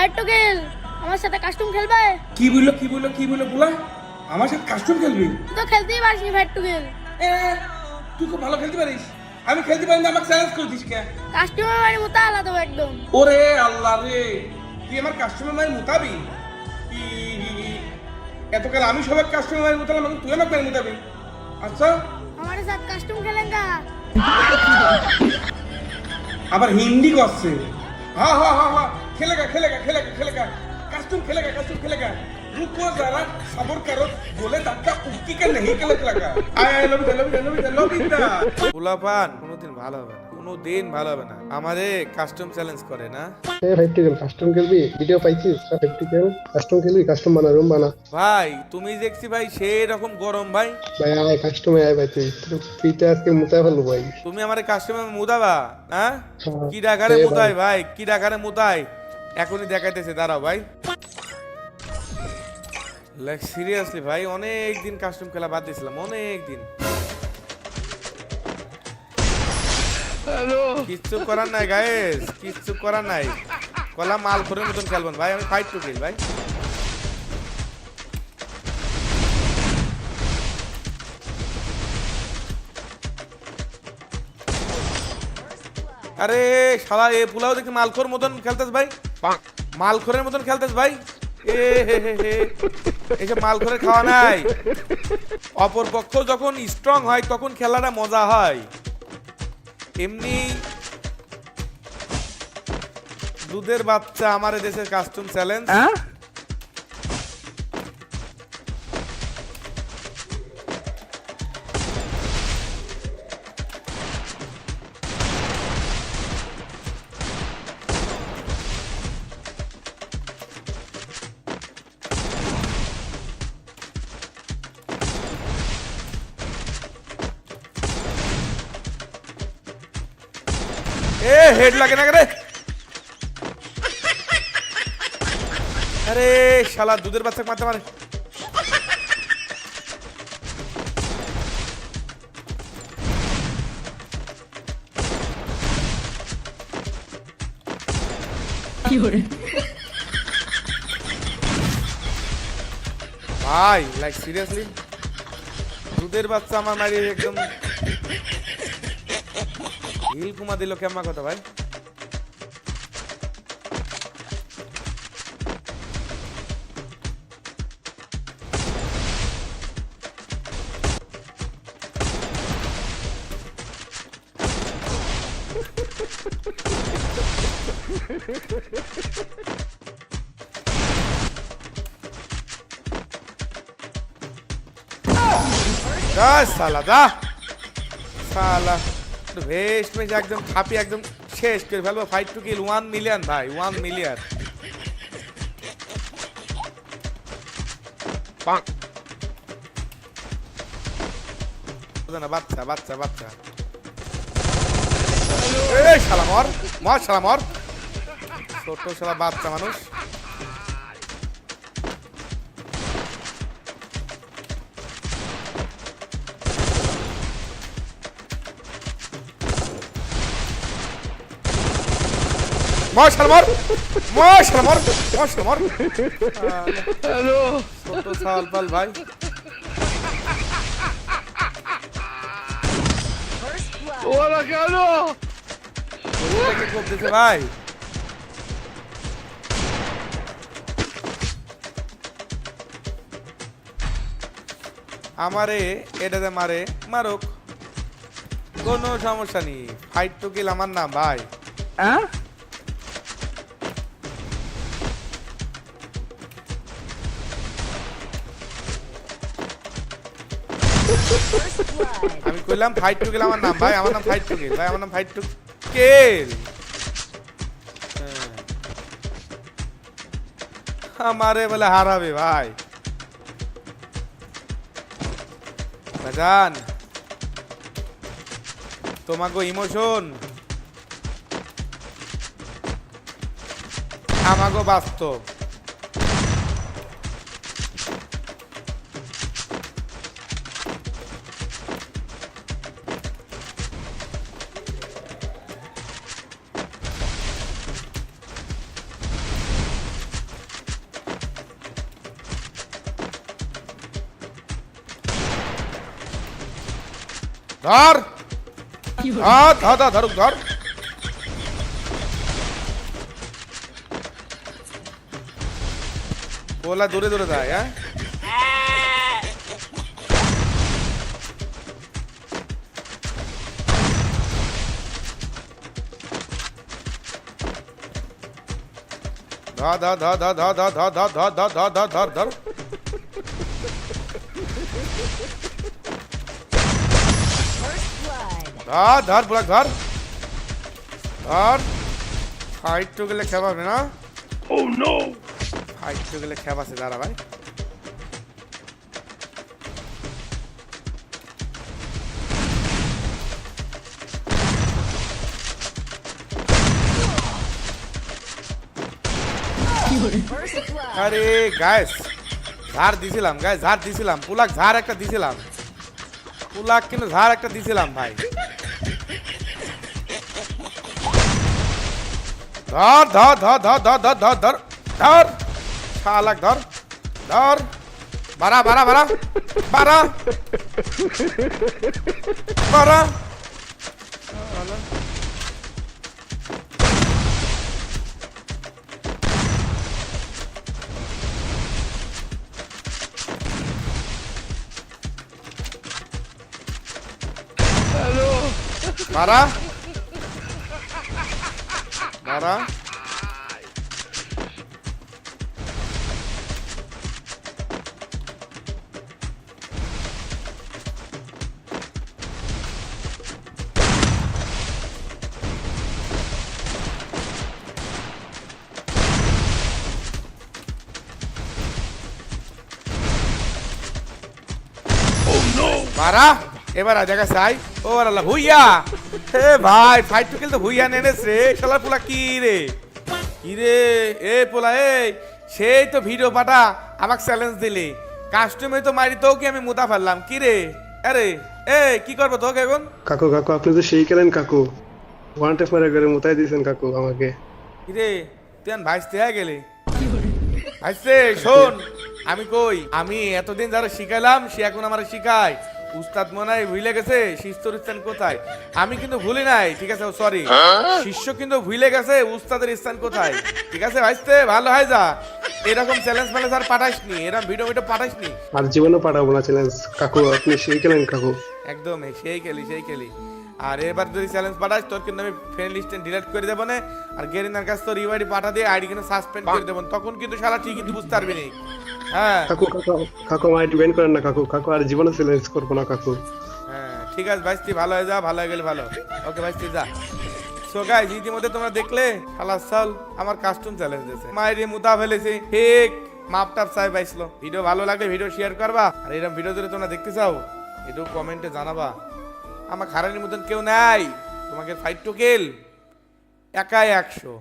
Fight to kill, আমার সাথে custom খেলবে? কি বললো বলা? আমার সাথে কাস্টম খেলবি? তুই তো খেলতেই পারিস নি ফাইট টু কিল। তুই খুব ভালো খেলতে পারিস। আমি খেলতে পারি না, আমাকে চ্যালেঞ্জ করে দিস কে? কাস্টমের মানে মোতা আলাদা একদম। ওরে আল্লাহ রে, তুই আমার কাস্টমার মানে মুতাবি? এতকাল আমি সবার কাস্টমার মানে মুতালাম, এখন তুই আমাকে মানে মুতাবি? আচ্ছা, हमारे साथ कस्टम खेलेगा? আবার হিন্দি করছে। हाँ हाँ हाँ हाँ खेलेगा कस्टम खेलेगा रुको जरा सब्र करो बोले धक्का उक्की के नहीं खेलेगा आया लव इतना পোলাপান কোনোদিন ভালো হবে না, কোনোদিন ভালো হবে না। আমারে কাস্টম চ্যালেঞ্জ করে না প্র্যাকটিক্যাল কাস্টম খেলবি? ভিডিও পাইছিস? প্র্যাকটিক্যাল কাস্টম খেলবি? কাস্টম বানা, রুম বানা। ভাই। তুমি দেখছি ভাই সেই রকম গরম ভাই। ভাই আয় কাস্টমে আয় ভাই, তুই ফ্রিতে আজকে মুতা ফেলবো ভাই। তুমি আমারে কাস্টমে মুদাবা? হ্যাঁ, হ্যাঁ, কি ডাকারে এ মুদাই ভাই, কি ডাকারে মুদাই এখনই দেখাইতেছে, দাঁড়াও ভাই। লাইক সিরিয়াসলি ভাই, অনেক দিন কাস্টম খেলা বাদ দিয়েছিলাম, অনেক দিন। কিচ্ছু করার নাই গাইস, কিচ্ছু করার নাই। কলা মাল করে মতন খেলবেন ভাই, আমি ফাইট টু কিল ভাই। আরে শালা এ পুলাও দেখি মালখোর মতন খেলতেছ ভাই, মালখোরের মতন খেলতেছ ভাই। এ হে হে হে, এইসব মালখোরের খাওয়া নাই। অপর পক্ষ যখন স্ট্রং হয় তখন খেলাটা মজা হয়। এমনি দুধের বাচ্চা আমার দেশের কাস্টম চ্যালেঞ্জ। এ হেড লাগে না রে। আরে শালা দুধের বাচ্চা মারতে মারে। ভাই লাইক সিরিয়াসলি দুধের বাচ্চা আমার মারি একদম হিল কুমা দিল কেমন কথা ভাই। সালা দা সালা ভেস্ট মেজ একদম খাপি একদম শেষ করে ফেলবো। ফাইট টু কিল 1 মিলিয়ন ভাই, 1 মিলিয়ন। বাচ্চা বাচ্চা বাচ্চা এই শালা মর মর শালা মর, ছোট শালা বাচ্চা মানুষ। হ্যালো ছোট সাল পাল ভাই। ওরা কেন করতেছে ভাই? আমারে এটাতে মারে মারুক, কোনো সমস্যা নেই। ফাইট টু কিল আমার নাম ভাই। আমি কইলাম ফাইট টু কিল আমার নাম ভাই, আমার নাম ফাইট টু কিল ভাই, আমার নাম ফাইট টু কিল। আমারে বলে হারাবে ভাই। বাজান তোমাকে ইমোশন আমাগো বাস্তব। ধর ধর ধর ধর ধরুক ধর পোলা দূরে দূরে যায় হ্যাঁ ধর ধর ধর ধর ধর ধর ধর ধর ধর ধর ধর ধর ধর ধর ধর ধর বুড়া ধর ধর ফাইট তো গেলে খেপাবে না ফাইট তো গেলে খেপাছে দাঁড়া ভাই আরে গাইস ঝাড় দিছিলাম গাইস ঝাড় দিছিলাম পুলাক ঝাড় একটা দিছিলাম পুলাক কিন্তু ঝাড় একটা দিছিলাম ভাই ধর ধর ধর ধর ধর ধর ধর ধর ধর শালাক ধর ধর বাড়া বাড়া বাড়া বাড়া বাড়া বাড়া বাড়া মারা এবার জায়গা চাই ও আল্লাহ ভুইয়া হে ভাই ফাইট টু কিল তো ভুইয়া নেনেছে রে শালার পোলা কি রে এ পোলা এই সেই তো ভিডিও পাঠা আমাকে চ্যালেঞ্জ দিলি কাস্টমে তো মারি তো কি আমি মুতা ফেললাম কি রে আরে এ কি করবো তোকে এখন কাকু কাকু আপনি তো সেই খেলেন কাকু ওয়ান টেপ মারা করে মোতাই দিয়েছেন কাকু আমাকে কি রে তুই ভাইসতে হয়ে গেলি ভাইসতে শোন আমি কই আমি এতদিন যারা শিখাইলাম সে এখন আমার শিখায় উস্তাদ মনে হয় ভুলে গেছে শিষ্যর স্থান কোথায় আমি কিন্তু ভুলি নাই ঠিক আছে সরি শিষ্য কিন্তু ভুলে গেছে উস্তাদের স্থান কোথায় ঠিক আছে ভাইস্তে ভালো হয় যা এরকম চ্যালেঞ্জ ম্যালেঞ্জ আর পাঠাসনি এরকম ভিডিও পাঠাসনি আর জীবনও পাঠাবো না চ্যালেঞ্জ কাকু আপনি সেই খেলেন কাকু একদম সেই খেলি আর এবার যদি চ্যালেঞ্জ পাঠাস তোর কিন্তু আমি ফ্রেন্ড লিস্টে ডিলিট করে দেবো না আর গেরিনার কাছে তোর ইউআইডি পাঠা দিয়ে আইডি কিন্তু সাসপেন্ড করে দেবো তখন কিন্তু শালা ঠিক কিন্তু বুঝতে পারবি না হ্যাঁ কাকু কাকু কাকু আমার ডিপেন্ড করেন না কাকু কাকু আর জীবনে চ্যালেঞ্জ করবো না কাকু হ্যাঁ ঠিক আছে ভাইস্তি ভালো হয়ে যা ভালো হয়ে গেলে ভালো ওকে ভাইস্তি যা সো গাইস ইতিমধ্যে তোমরা দেখলে শালা সাল আমার কাস্টম চ্যালেঞ্জ দিয়েছে মাইরে মুতা ফেলেছে ঠিক মাপ টাপ চাই পাইছিল ভিডিও ভালো লাগলে ভিডিও শেয়ার করবা আর এরকম ভিডিও যদি তোমরা দেখতে চাও একটু কমেন্টে জানাবা আমার খারানির মতন কেউ নাই তোমাকে ফাইট টু কিল একাই 100